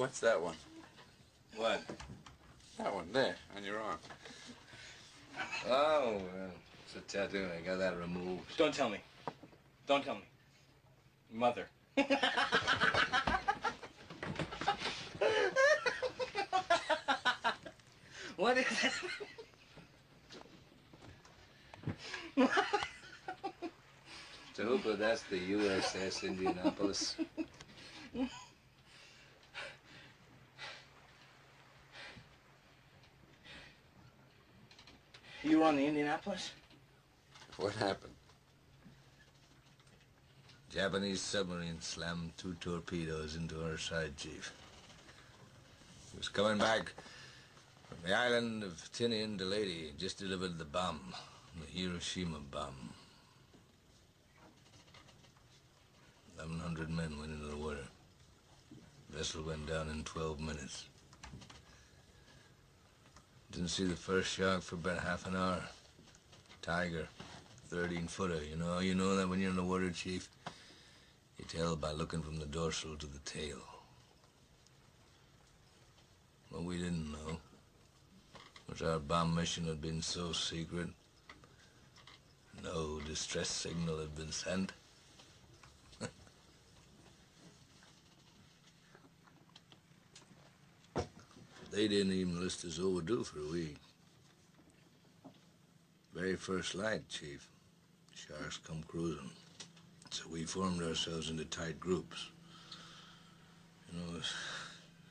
what's that one? What? That one there, on your arm. Oh, well, it's a tattoo. I got that removed. Don't tell me. Don't tell me. Mother. What is it? Mr. Hooper, that's the USS Indianapolis. You were on the Indianapolis? What happened? Japanese submarine slammed 2 torpedoes into our side, Chief. He was coming back from the island of Tinian to Lady. Just delivered the bomb, the Hiroshima bomb. 1,100 men went into the water. Vessel went down in 12 minutes. Didn't see the first shark for about half an hour. Tiger, 13-footer. You know that when you're in the water, Chief? You tell by looking from the dorsal to the tail. What we didn't know was our bomb mission had been so secret, no distress signal had been sent. They didn't even list us overdue for a week. Very first light, Chief. Sharks come cruising. So we formed ourselves into tight groups. It's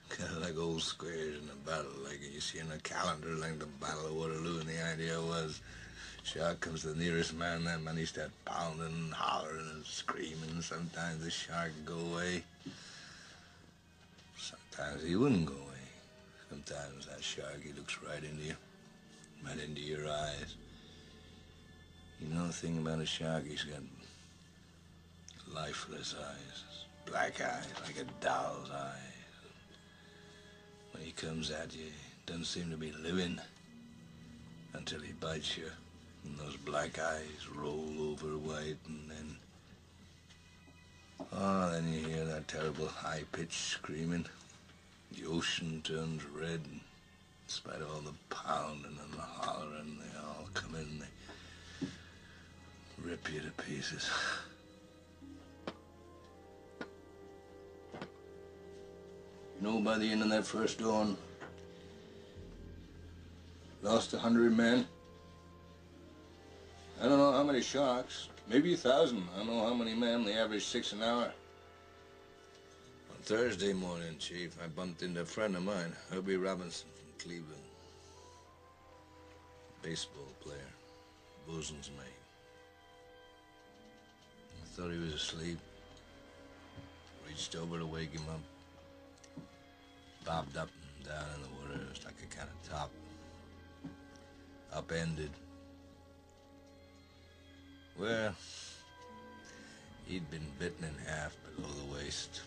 kind of like old squares in a battle, like you see in a calendar, like the Battle of Waterloo, and the idea was, shark comes to the nearest man, that man he starts pounding and hollering and screaming. Sometimes the shark would go away. Sometimes he wouldn't go away. Sometimes that shark, he looks right into you, right into your eyes. You know the thing about a shark, he's got lifeless eyes, black eyes, like a doll's eyes. When he comes at you, he doesn't seem to be living until he bites you, and those black eyes roll over white, and then you hear that terrible high-pitched screaming. The ocean turns red, and in spite of all the pounding and the hollering, they all come in and they rip you to pieces. By the end of that first dawn, lost 100 men. I don't know how many sharks, maybe 1,000. I don't know how many men, they average 6 an hour. On Thursday morning, Chief, I bumped into a friend of mine, Herbie Robinson from Cleveland. Baseball player, bosun's mate. I thought he was asleep. Reached over to wake him up. Bobbed up and down in the water. It was like a kind of top. Upended. Well, he'd been bitten in half below the waist.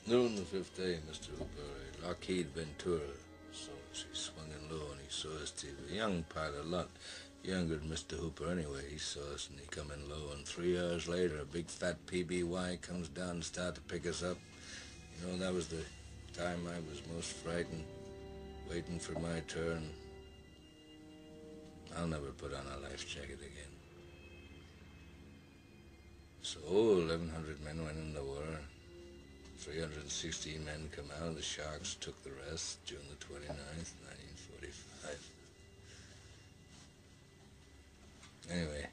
Noon the 5th day, Mr. Hooper, Lockheed Ventura. So she swung in low and he saw us. He was a young pilot, a lot younger than Mr. Hooper anyway. He saw us and he come in low, and 3 hours later a big fat PV-1 comes down and started to pick us up. That was the time I was most frightened, waiting for my turn. I'll never put on a life jacket again. So 1,100 men went in the water. 316 men come out. The sharks took the rest June the 29th, 1945. Anyway,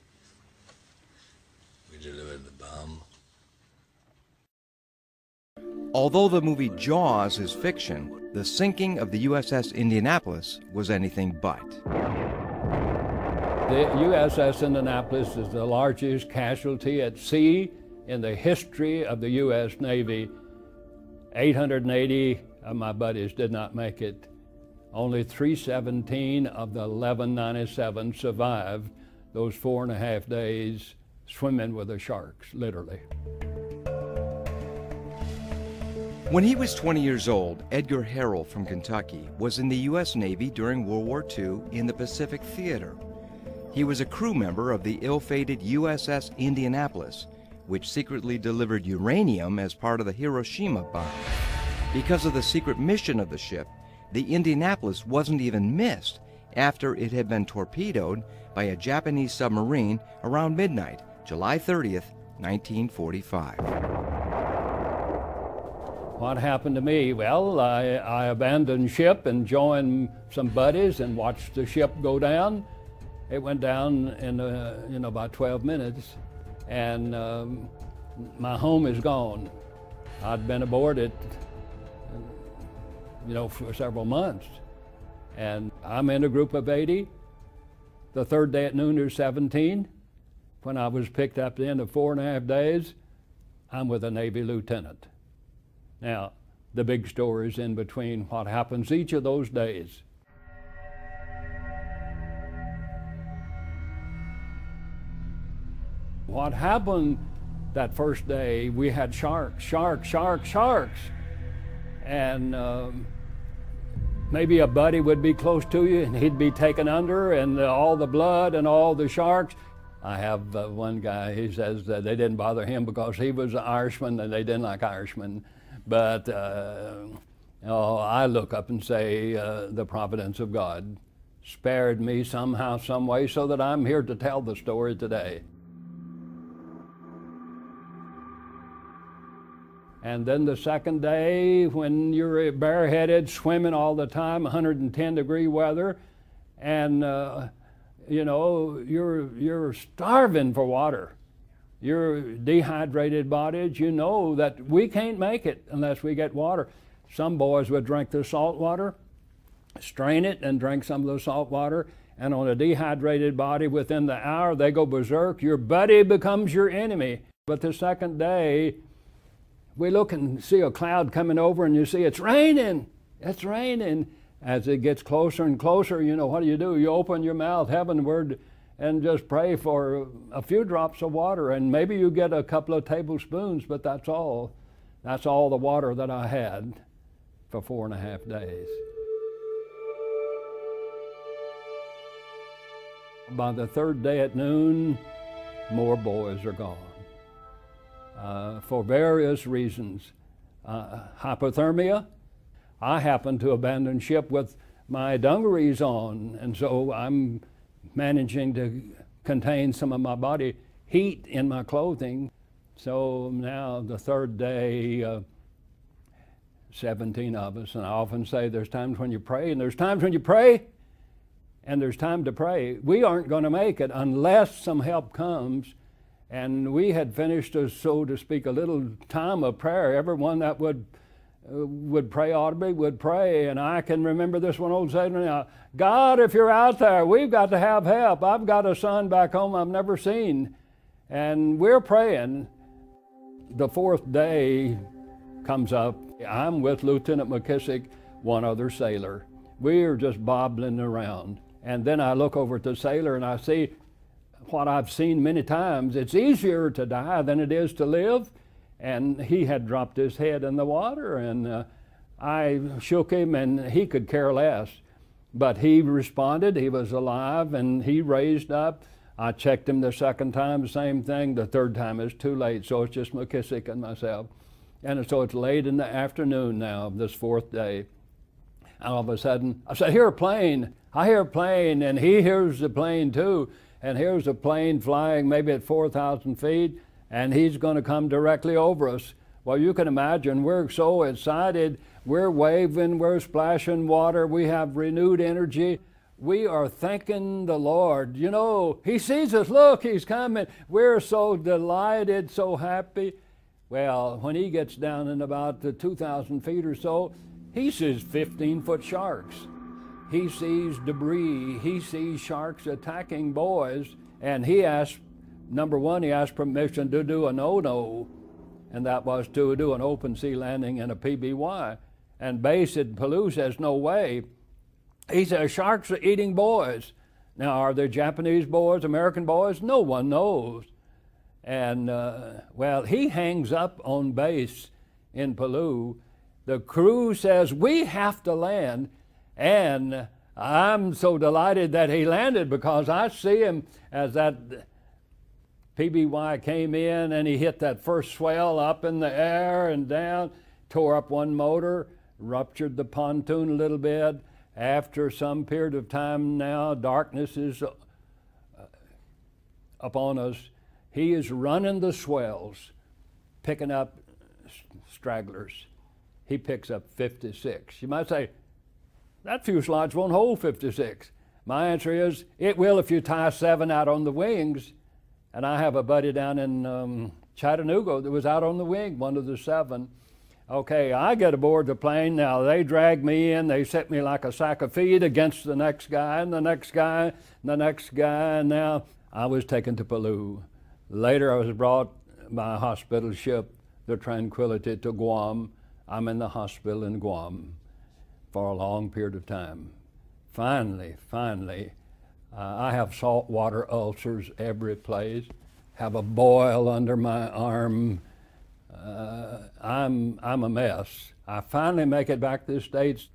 we delivered the bomb. Although the movie Jaws is fiction, the sinking of the USS Indianapolis was anything but. The USS Indianapolis is the largest casualty at sea in the history of the U.S. Navy. 880 of my buddies did not make it. Only 317 of the 1197 survived those 4.5 days swimming with the sharks, literally. When he was 20 years old, Edgar Harrell from Kentucky was in the U.S. Navy during World War II in the Pacific Theater. He was a crew member of the ill-fated USS Indianapolis, which secretly delivered uranium as part of the Hiroshima bomb. Because of the secret mission of the ship, the Indianapolis wasn't even missed after it had been torpedoed by a Japanese submarine around midnight, July 30th, 1945. What happened to me? Well, I abandoned ship and joined some buddies and watched the ship go down. It went down in about 12 minutes, and my home is gone. I'd been aboard it, for several months, and I'm in a group of 80. The third day at noon, there's 17. When I was picked up at the end of 4.5 days, I'm with a Navy lieutenant. Now, the big story is in between what happens each of those days. What happened that first day, we had sharks. And maybe a buddy would be close to you and he'd be taken under, and all the blood and all the sharks. I have one guy, he says that they didn't bother him because he was an Irishman and they didn't like Irishmen. But I look up and say the providence of God spared me somehow, some way, so that I'm here to tell the story today. And then the second day, when you're bareheaded, swimming all the time, 110-degree weather, and you're starving for water. You're dehydrated bodies. You know that we can't make it unless we get water. Some boys would drink the salt water, strain it, and drink some of the salt water. And on a dehydrated body, within the hour, they go berserk. Your buddy becomes your enemy. But the second day, we look and see a cloud coming over, and you see it's raining. It's raining. As it gets closer and closer, what do? You open your mouth heavenward and just pray for a few drops of water, and maybe you get a couple of tablespoons, but that's all. That's all the water that I had for 4.5 days. By the third day at noon, more boys are gone. For various reasons. Hypothermia. I happened to abandon ship with my dungarees on, and so I'm managing to contain some of my body heat in my clothing. So now the third day, 17 of us, and I often say there's times when you pray, and there's times when you pray, and there's time to pray. We aren't going to make it unless some help comes. And we had finished, so to speak, a little time of prayer. Everyone that would pray audibly would pray. And I can remember this one old saying, now, God, if you're out there, we've got to have help. I've got a son back home I've never seen. And we're praying. The fourth day comes up. I'm with Lieutenant McKissick, one other sailor. We're just bobbling around. And then I look over at the sailor and I see what I've seen many times. It's easier to die than it is to live. And he had dropped his head in the water, and I shook him, and he could care less. But he responded, he was alive, and he raised up. I checked him the second time, same thing. The third time it's too late, so it's just McKissick and myself. And so it's late in the afternoon now, this fourth day. And all of a sudden, I said, I hear a plane, and he hears the plane too. And here's a plane flying maybe at 4,000 feet, and he's going to come directly over us. Well, you can imagine, we're so excited. We're waving, we're splashing water, we have renewed energy. We are thanking the Lord. He sees us, look, he's coming. We're so delighted, so happy. Well, when he gets down in about 2,000 feet or so, he sees 15-foot sharks. He sees debris, he sees sharks attacking boys, and he asked, number one, he asked permission to do a no-no, and that was to do an open sea landing in a PV-1. And base at Palau says, no way. He says, sharks are eating boys. Now, are they Japanese boys, American boys? No one knows. And, well, he hangs up on base in Palau. The crew says, we have to land. And I'm so delighted that he landed, because I see him as that PV-1 came in and he hit that first swell up in the air and down, tore up one motor, ruptured the pontoon a little bit. After some period of time now, darkness is upon us. He is running the swells, picking up stragglers. He picks up 56. You might say, that fuselage won't hold 56. My answer is, it will if you tie 7 out on the wings. And I have a buddy down in Chattanooga that was out on the wing, one of the 7. Okay, I get aboard the plane. Now, they drag me in. They set me like a sack of feed against the next guy and the next guy and the next guy. And now I was taken to Palau. Later, I was brought by a hospital ship, the Tranquility, to Guam. I'm in the hospital in Guam for a long period of time. Finally, I have saltwater ulcers every place, have a boil under my arm. I'm a mess. I finally make it back to the States.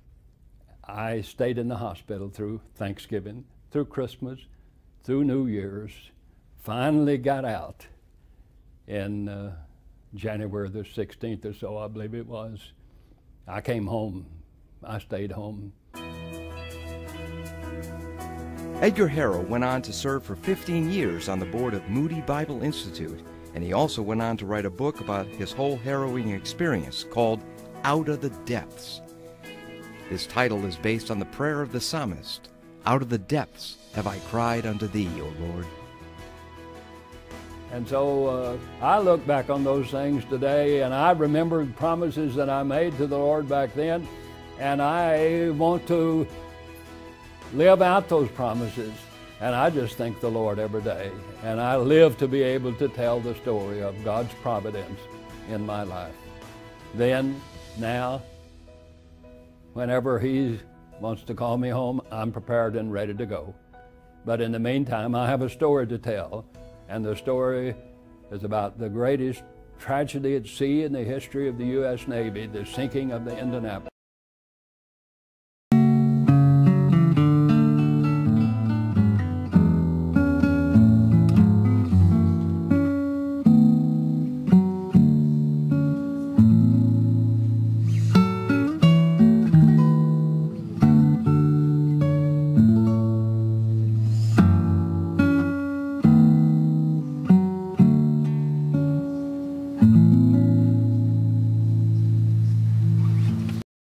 I stayed in the hospital through Thanksgiving, through Christmas, through New Year's. Finally got out in January the 16th or so, I believe it was. I came home. I stayed home. Edgar Harrell went on to serve for 15 years on the board of Moody Bible Institute, and he also went on to write a book about his whole harrowing experience called Out of the Depths. This title is based on the prayer of the psalmist, "Out of the depths have I cried unto thee, O Lord." And so I look back on those things today, and I remember promises that I made to the Lord back then, and I want to live out those promises. And I just thank the Lord every day. And I live to be able to tell the story of God's providence in my life. Then, now, whenever He wants to call me home, I'm prepared and ready to go. But in the meantime, I have a story to tell. And the story is about the greatest tragedy at sea in the history of the U.S. Navy, the sinking of the Indianapolis.